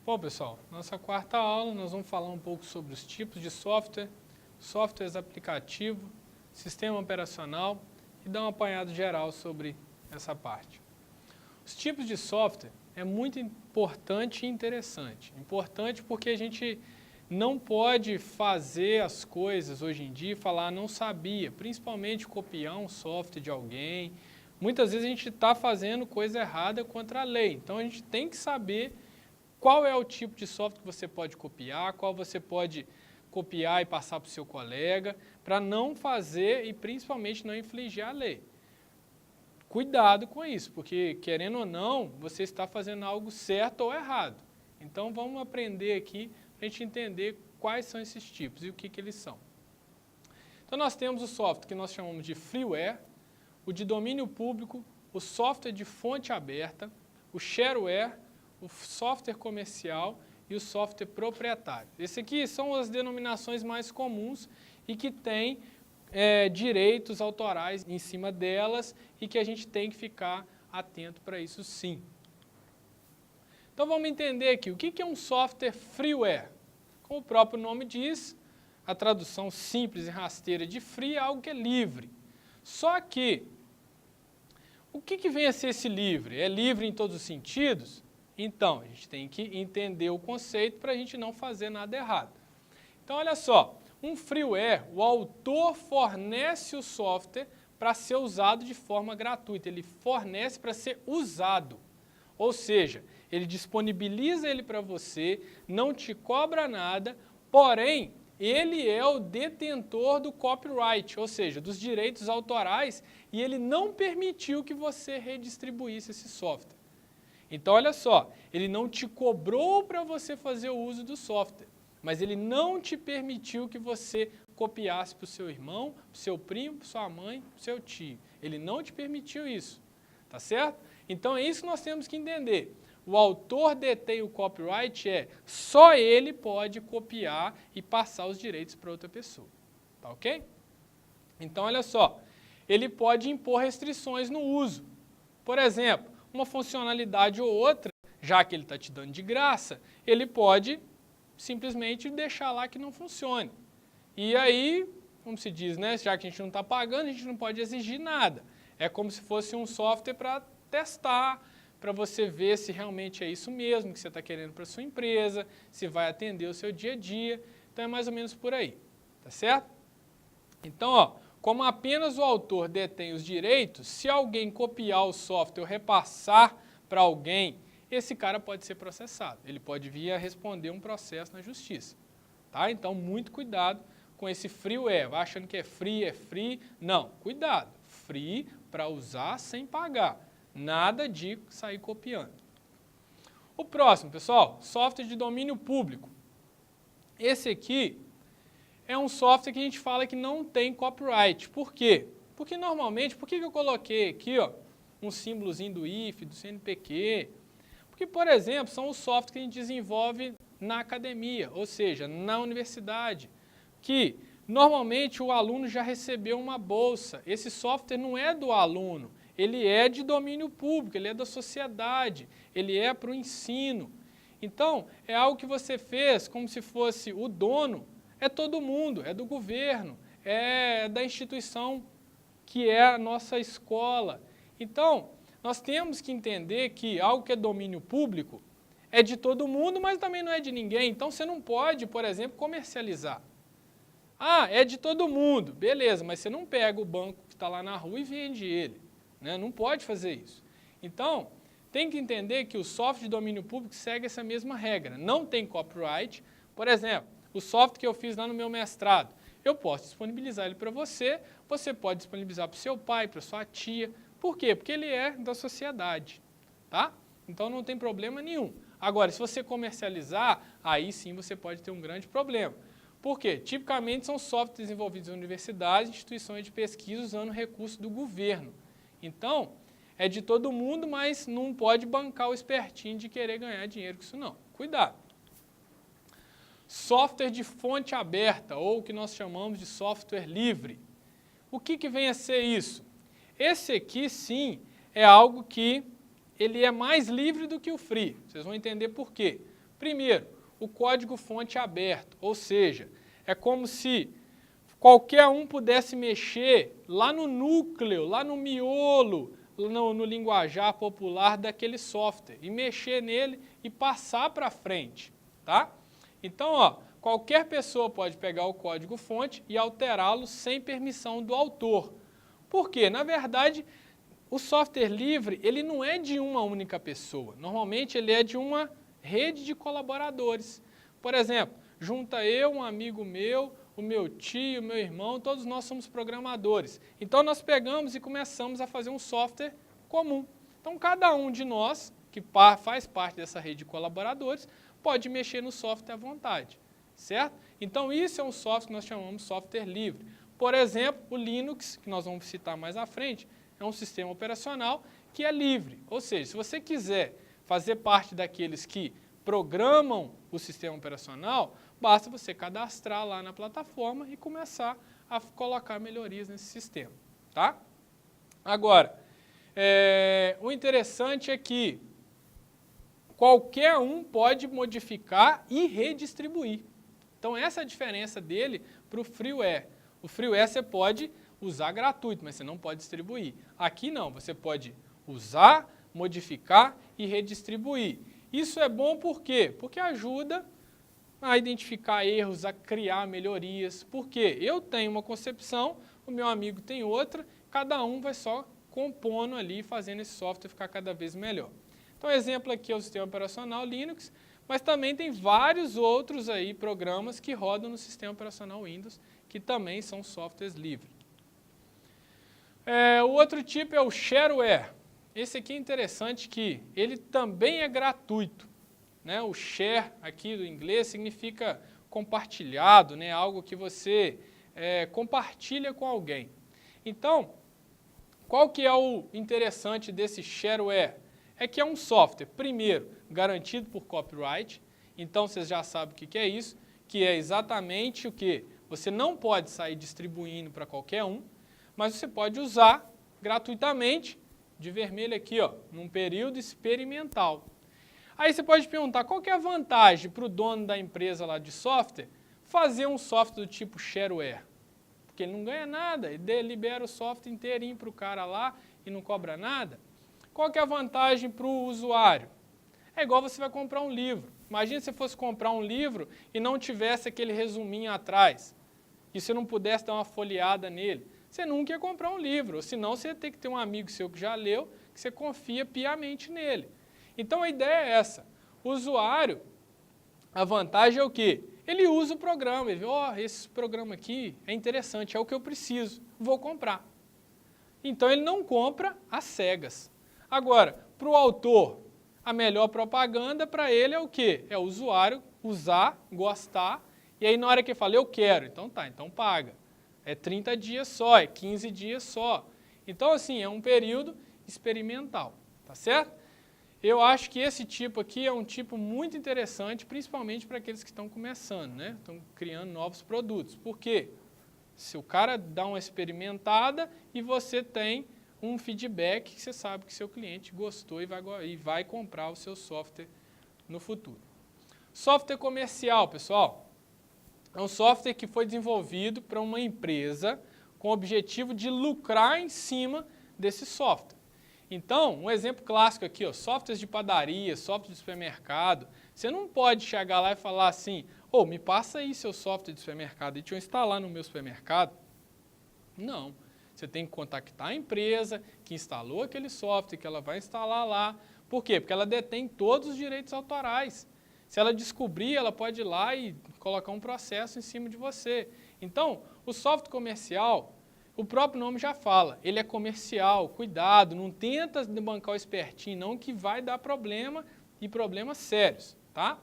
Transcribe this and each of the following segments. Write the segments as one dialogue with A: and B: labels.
A: Bom, pessoal, nossa quarta aula nós vamos falar um pouco sobre os tipos de software, softwares aplicativo, sistema operacional e dar um apanhado geral sobre essa parte. Os tipos de software é muito importante e interessante. Importante porque a gente não pode fazer as coisas hoje em dia e falar não sabia, principalmente copiar um software de alguém. Muitas vezes a gente está fazendo coisa errada contra a lei, então a gente tem que saber qual é o tipo de software que você pode copiar, qual você pode copiar e passar para o seu colega, para não fazer e principalmente não infringir a lei. Cuidado com isso, porque querendo ou não, você está fazendo algo certo ou errado. Então vamos aprender aqui para a gente entender quais são esses tipos e o que eles são. Então nós temos o software que nós chamamos de freeware, o de domínio público, o software de fonte aberta, o shareware, o software comercial e o software proprietário. Esse aqui são as denominações mais comuns e que têm direitos autorais em cima delas e que a gente tem que ficar atento para isso sim. Então vamos entender aqui, o que é um software freeware? Como o próprio nome diz, a tradução simples e rasteira de free é algo que é livre. Só que, o que vem a ser esse livre? É livre em todos os sentidos? Então, a gente tem que entender o conceito para a gente não fazer nada errado. Então, olha só, um freeware, o autor fornece o software para ser usado de forma gratuita, ele fornece para ser usado. Ou seja, ele disponibiliza ele para você, não te cobra nada, porém, ele é o detentor do copyright, ou seja, dos direitos autorais, e ele não permitiu que você redistribuísse esse software. Então, olha só, ele não te cobrou para você fazer o uso do software, mas ele não te permitiu que você copiasse para o seu irmão, para o seu primo, para sua mãe, para o seu tio. Ele não te permitiu isso, tá certo? Então, é isso que nós temos que entender. O autor detém o copyright só ele pode copiar e passar os direitos para outra pessoa, tá ok? Então, olha só, ele pode impor restrições no uso. Por exemplo, uma funcionalidade ou outra, já que ele está te dando de graça, ele pode simplesmente deixar lá que não funcione. E aí, como se diz, né, já que a gente não está pagando, a gente não pode exigir nada. É como se fosse um software para testar, para você ver se realmente é isso mesmo que você está querendo para a sua empresa, se vai atender o seu dia a dia. Então é mais ou menos por aí, tá certo? Então, ó, como apenas o autor detém os direitos, se alguém copiar o software ou repassar para alguém, esse cara pode ser processado. Ele pode vir a responder um processo na justiça. Tá? Então, muito cuidado com esse freeware. Vai achando que é free. Não, cuidado. Free para usar sem pagar. Nada de sair copiando. O próximo, pessoal, software de domínio público. Esse aqui é um software que a gente fala que não tem copyright. Por quê? Porque normalmente, por que eu coloquei aqui ó, um símbolozinho do IF, do CNPq? Porque, por exemplo, são os softwares que a gente desenvolve na academia, ou seja, na universidade, que normalmente o aluno já recebeu uma bolsa. Esse software não é do aluno, ele é de domínio público, ele é da sociedade, ele é para o ensino. Então, é algo que você fez como se fosse o dono, é todo mundo, é do governo, é da instituição que é a nossa escola. Então, nós temos que entender que algo que é domínio público é de todo mundo, mas também não é de ninguém. Então, você não pode, por exemplo, comercializar. Ah, é de todo mundo, beleza, mas você não pega o banco que está lá na rua e vende ele. Né? Não pode fazer isso. Então, tem que entender que o software de domínio público segue essa mesma regra. Não tem copyright. Por exemplo, o software que eu fiz lá no meu mestrado, eu posso disponibilizar ele para você, você pode disponibilizar para o seu pai, para sua tia. Por quê? Porque ele é da sociedade, tá? Então não tem problema nenhum. Agora, se você comercializar, aí sim você pode ter um grande problema. Por quê? Tipicamente são softwares desenvolvidos em universidades, instituições de pesquisa usando recursos do governo. Então, é de todo mundo, mas não pode bancar o espertinho de querer ganhar dinheiro com isso não. Cuidado. Software de fonte aberta, ou o que nós chamamos de software livre. O que vem a ser isso? Esse aqui, sim, é algo que ele é mais livre do que o free. Vocês vão entender por quê. Primeiro, o código-fonte aberto, ou seja, é como se qualquer um pudesse mexer lá no núcleo, lá no miolo, no linguajar popular daquele software, e mexer nele e passar para frente, tá? Então, ó, qualquer pessoa pode pegar o código-fonte e alterá-lo sem permissão do autor. Por quê? Na verdade, o software livre, ele não é de uma única pessoa. Normalmente, ele é de uma rede de colaboradores. Por exemplo, junta eu, um amigo meu, o meu tio, o meu irmão, todos nós somos programadores. Então, nós pegamos e começamos a fazer um software comum. Então, cada um de nós, que faz parte dessa rede de colaboradores, pode mexer no software à vontade, certo? Então, isso é um software que nós chamamos de software livre. Por exemplo, o Linux, que nós vamos citar mais à frente, é um sistema operacional que é livre. Ou seja, se você quiser fazer parte daqueles que programam o sistema operacional, basta você cadastrar lá na plataforma e começar a colocar melhorias nesse sistema, tá? Agora, o interessante é que qualquer um pode modificar e redistribuir. Então, essa é a diferença dele para o freeware. O freeware você pode usar gratuito, mas você não pode distribuir. Aqui não, você pode usar, modificar e redistribuir. Isso é bom por quê? Porque ajuda a identificar erros, a criar melhorias. Porque eu tenho uma concepção, o meu amigo tem outra, cada um vai só compondo ali, fazendo esse software ficar cada vez melhor. Então, exemplo aqui é o sistema operacional Linux, mas também tem vários outros aí programas que rodam no sistema operacional Windows, que também são softwares livres. O outro tipo é o shareware. Esse aqui é interessante que ele também é gratuito, né? O share aqui do inglês significa compartilhado, né? Algo que você compartilha com alguém. Então, qual que é o interessante desse shareware? É que é um software, primeiro, garantido por copyright. Então, vocês já sabem o que é isso, que é exatamente o que você não pode sair distribuindo para qualquer um, mas você pode usar gratuitamente, de vermelho aqui, ó, num período experimental. Aí você pode perguntar, qual que é a vantagem para o dono da empresa lá de software fazer um software do tipo shareware? Porque ele não ganha nada, ele libera o software inteirinho para o cara lá e não cobra nada. Qual que é a vantagem para o usuário? É igual você vai comprar um livro. Imagina se você fosse comprar um livro e não tivesse aquele resuminho atrás, e você não pudesse dar uma folheada nele. Você nunca ia comprar um livro, ou senão você ia ter que ter um amigo seu que já leu, que você confia piamente nele. Então a ideia é essa. O usuário, a vantagem é o quê? Ele usa o programa, ele vê, esse programa aqui é interessante, é o que eu preciso, vou comprar. Então ele não compra às cegas. Agora, para o autor, a melhor propaganda para ele é o quê? É o usuário usar, gostar, e aí na hora que ele fala, eu quero, então tá, então paga. É 30 dias só, é 15 dias só. Então, assim, é um período experimental, tá certo? Eu acho que esse tipo aqui é um tipo muito interessante, principalmente para aqueles que estão começando, né? Estão criando novos produtos. Por quê? Se o cara dá uma experimentada e você tem um feedback que você sabe que seu cliente gostou e vai comprar o seu software no futuro. Software comercial, pessoal. É um software que foi desenvolvido para uma empresa com o objetivo de lucrar em cima desse software. Então, um exemplo clássico aqui, ó, softwares de padaria, software de supermercado. Você não pode chegar lá e falar assim, me passa aí seu software de supermercado e deixa eu instalar no meu supermercado. Não. Você tem que contactar a empresa que instalou aquele software, que ela vai instalar lá. Por quê? Porque ela detém todos os direitos autorais. Se ela descobrir, ela pode ir lá e colocar um processo em cima de você. Então, o software comercial, o próprio nome já fala, ele é comercial, cuidado, não tenta bancar o espertinho não, que vai dar problema e problemas sérios, tá?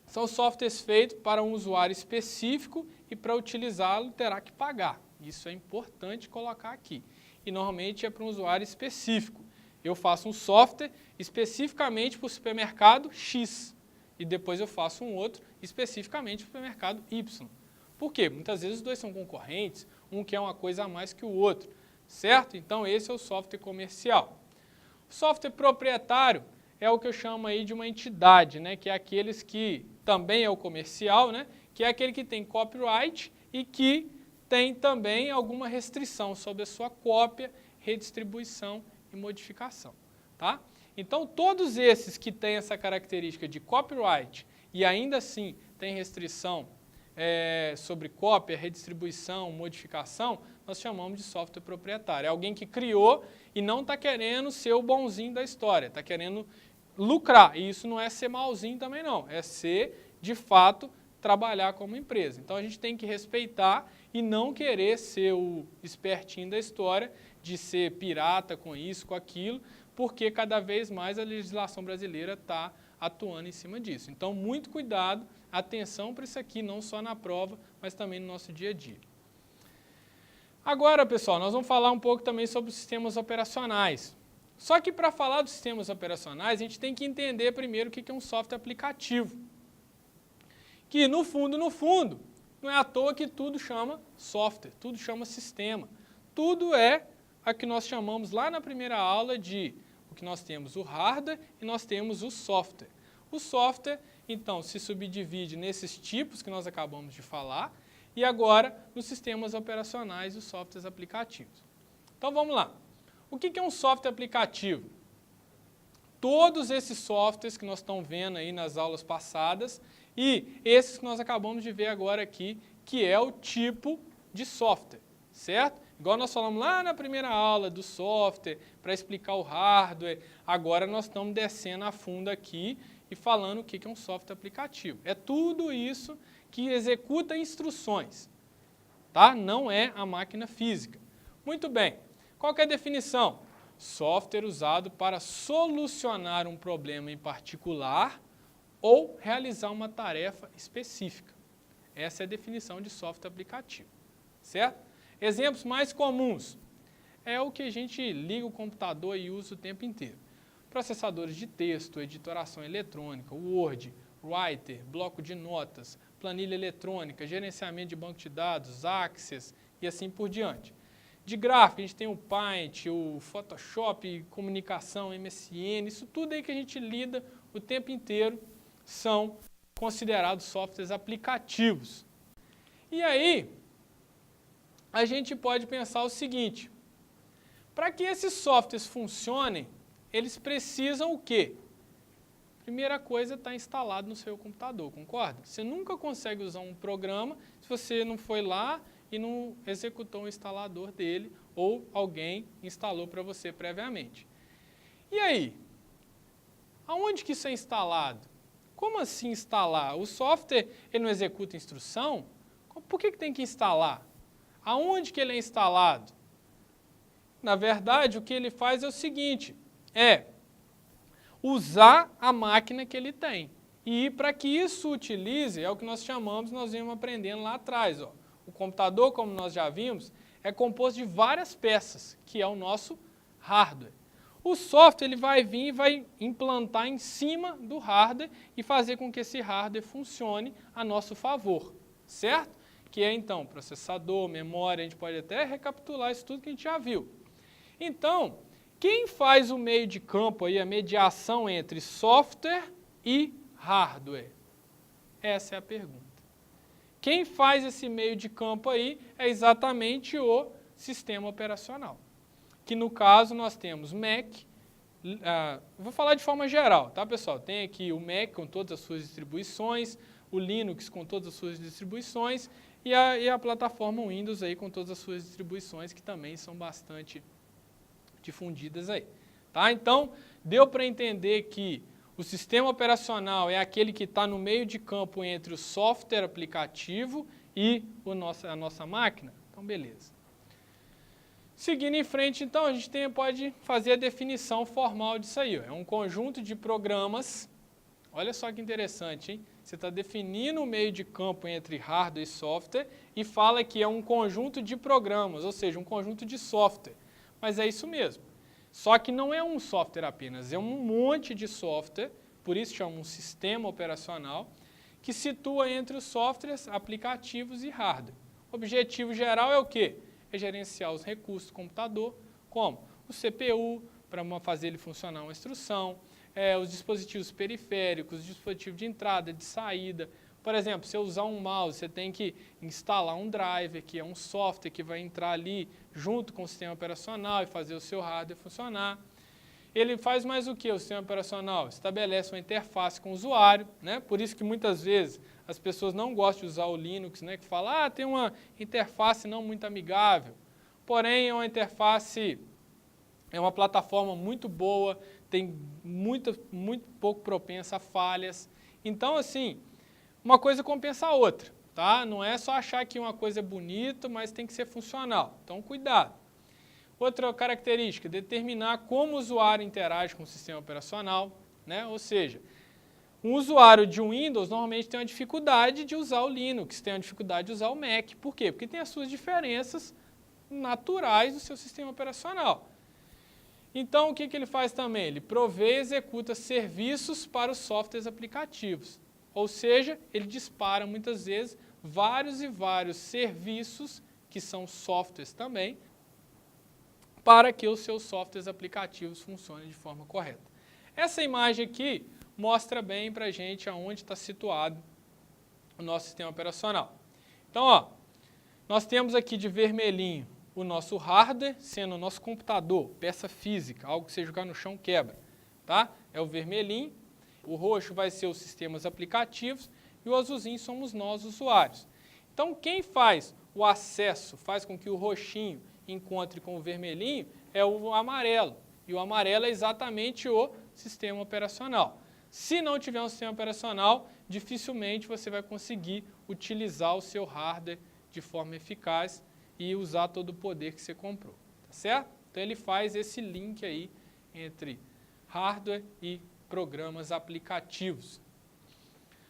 A: São softwares feitos para um usuário específico e para utilizá-lo terá que pagar. Isso é importante colocar aqui. E normalmente é para um usuário específico. Eu faço um software especificamente para o supermercado X e depois eu faço um outro especificamente para o supermercado Y. Por quê? Muitas vezes os dois são concorrentes, um quer uma coisa a mais que o outro, certo? Então esse é o software comercial. O software proprietário é o que eu chamo aí de uma entidade, né, que é aqueles que também é o comercial, né, que é aquele que tem copyright e que tem também alguma restrição sobre a sua cópia, redistribuição e modificação. Tá? Então, todos esses que têm essa característica de copyright e ainda assim tem restrição sobre cópia, redistribuição, modificação, nós chamamos de software proprietário. É alguém que criou e não está querendo ser o bonzinho da história, está querendo lucrar. E isso não é ser malzinho também não, é ser, de fato, trabalhar como empresa. Então, a gente tem que respeitar e não querer ser o espertinho da história, de ser pirata com isso, com aquilo, porque cada vez mais a legislação brasileira está atuando em cima disso. Então, muito cuidado, atenção para isso aqui, não só na prova, mas também no nosso dia a dia. Agora, pessoal, nós vamos falar um pouco também sobre os sistemas operacionais. Só que para falar dos sistemas operacionais, a gente tem que entender primeiro o que é um software aplicativo. Que, no fundo, não é à toa que tudo chama software, tudo chama sistema. Tudo é a que nós chamamos lá na primeira aula de o que nós temos o hardware e nós temos o software. O software, então, se subdivide nesses tipos que nós acabamos de falar e agora nos sistemas operacionais, os softwares aplicativos. Então, vamos lá. O que é um software aplicativo? Todos esses softwares que nós estamos vendo aí nas aulas passadas e esses que nós acabamos de ver agora aqui, que é o tipo de software, certo? Igual nós falamos lá na primeira aula do software, para explicar o hardware, agora nós estamos descendo a fundo aqui e falando o que é um software aplicativo. É tudo isso que executa instruções, tá? Não é a máquina física. Muito bem, qual que é a definição? Software usado para solucionar um problema em particular ou realizar uma tarefa específica. Essa é a definição de software aplicativo, certo? Exemplos mais comuns é o que a gente liga o computador e usa o tempo inteiro. Processadores de texto, editoração eletrônica, Word, Writer, bloco de notas, planilha eletrônica, gerenciamento de banco de dados, Access e assim por diante. De gráfico, a gente tem o Paint, o Photoshop, comunicação, MSN, isso tudo aí que a gente lida o tempo inteiro são considerados softwares aplicativos. E aí, a gente pode pensar o seguinte, para que esses softwares funcionem, eles precisam o quê? Primeira coisa, está instalado no seu computador, concorda? Você nunca consegue usar um programa se você não foi lá e não executou o instalador dele ou alguém instalou para você previamente. E aí? Aonde que isso é instalado? Como assim instalar? O software ele não executa instrução? Por que tem que instalar? Aonde que ele é instalado? Na verdade, o que ele faz é o seguinte, é usar a máquina que ele tem. E para que isso utilize, é o que nós chamamos, nós vimos aprendendo lá atrás. Ó. O computador, como nós já vimos, é composto de várias peças, que é o nosso hardware. O software ele vai vir e vai implantar em cima do hardware e fazer com que esse hardware funcione a nosso favor, certo? Que é então processador, memória, a gente pode até recapitular isso tudo que a gente já viu. Então, quem faz o meio de campo aí, a mediação entre software e hardware? Essa é a pergunta. Quem faz esse meio de campo aí é exatamente o sistema operacional. Que no caso nós temos Mac, vou falar de forma geral, tá pessoal? Tem aqui o Mac com todas as suas distribuições, o Linux com todas as suas distribuições e a plataforma Windows aí com todas as suas distribuições que também são bastante difundidas aí. Tá? Então, deu para entender que o sistema operacional é aquele que está no meio de campo entre o software aplicativo e a nossa máquina? Então, beleza. Seguindo em frente, então, a gente pode fazer a definição formal disso aí. Ó. É um conjunto de programas, olha só que interessante, hein? Você está definindo o meio de campo entre hardware e software e fala que é um conjunto de programas, ou seja, um conjunto de software. Mas é isso mesmo. Só que não é um software apenas, é um monte de software, por isso chama um sistema operacional, que situa entre os softwares, aplicativos e hardware. O objetivo geral é o quê? É gerenciar os recursos do computador, como o CPU, para fazer ele funcionar uma instrução, os dispositivos periféricos, dispositivo de entrada, de saída. Por exemplo, se eu usar um mouse, você tem que instalar um driver, que é um software que vai entrar ali junto com o sistema operacional e fazer o seu hardware funcionar. Ele faz mais o que o sistema operacional? Estabelece uma interface com o usuário, né? Por isso que muitas vezes as pessoas não gostam de usar o Linux, né? Que fala, tem uma interface não muito amigável. Porém, é uma interface, é uma plataforma muito boa, tem muito pouco propensa a falhas. Então, assim, uma coisa compensa a outra, tá? Não é só achar que uma coisa é bonita, mas tem que ser funcional. Então, cuidado. Outra característica, determinar como o usuário interage com o sistema operacional, né? Ou seja, um usuário de um Windows normalmente tem uma dificuldade de usar o Linux, tem uma dificuldade de usar o Mac. Por quê? Porque tem as suas diferenças naturais do seu sistema operacional. Então, o que ele faz também? Ele provê e executa serviços para os softwares aplicativos. Ou seja, ele dispara muitas vezes vários e vários serviços, que são softwares também, para que os seus softwares aplicativos funcionem de forma correta. Essa imagem aqui mostra bem para a gente aonde está situado o nosso sistema operacional. Então, nós temos aqui de vermelhinho o nosso hardware, sendo o nosso computador, peça física, algo que você jogar no chão quebra. Tá? É o vermelhinho. O roxo vai ser os sistemas aplicativos e o azulzinho somos nós, usuários. Então, quem faz o acesso, faz com que o roxinho encontre com o vermelhinho, é o amarelo. E o amarelo é exatamente o sistema operacional. Se não tiver um sistema operacional, dificilmente você vai conseguir utilizar o seu hardware de forma eficaz e usar todo o poder que você comprou. Tá certo? Então, ele faz esse link aí entre hardware e programas aplicativos.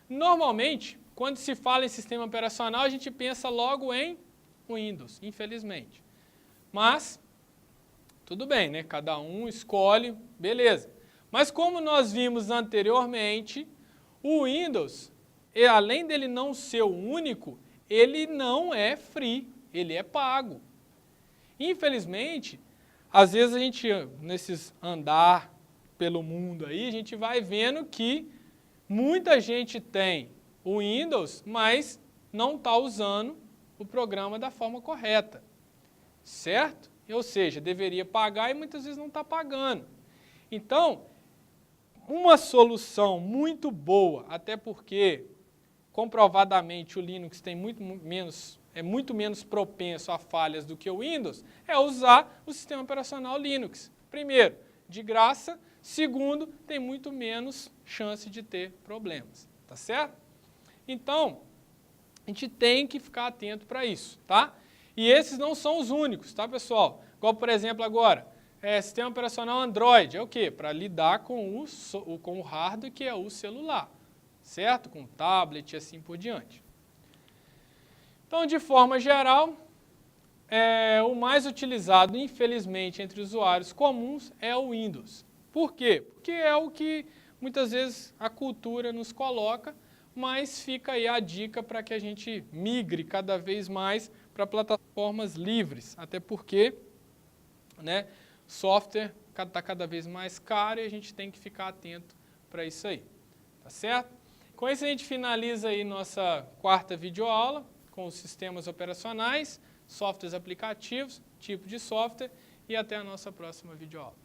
A: Normalmente, quando se fala em sistema operacional, a gente pensa logo em Windows, infelizmente. Mas, tudo bem, né? Cada um escolhe, beleza. Mas como nós vimos anteriormente, o Windows, além dele não ser o único, ele não é free, ele é pago. Infelizmente, às vezes a gente, nesses andar pelo mundo aí, a gente vai vendo que muita gente tem o Windows, mas não está usando o programa da forma correta. Certo? Ou seja, deveria pagar e muitas vezes não está pagando. Então, uma solução muito boa, até porque comprovadamente o Linux tem é muito menos propenso a falhas do que o Windows, é usar o sistema operacional Linux. Primeiro, de graça. Segundo, tem muito menos chance de ter problemas. Tá certo? Então, a gente tem que ficar atento para isso, tá? E esses não são os únicos, tá, pessoal? Igual, por exemplo, agora, sistema operacional Android. É o quê? Para lidar com o hardware, que é o celular, certo? Com tablet e assim por diante. Então, de forma geral, o mais utilizado, infelizmente, entre usuários comuns é o Windows. Por quê? Porque é o que muitas vezes a cultura nos coloca, mas fica aí a dica para que a gente migre cada vez mais para plataformas livres, até porque, né, software está cada vez mais caro e a gente tem que ficar atento para isso aí, tá certo? Com isso a gente finaliza aí nossa quarta videoaula com os sistemas operacionais, softwares aplicativos, tipo de software e até a nossa próxima videoaula.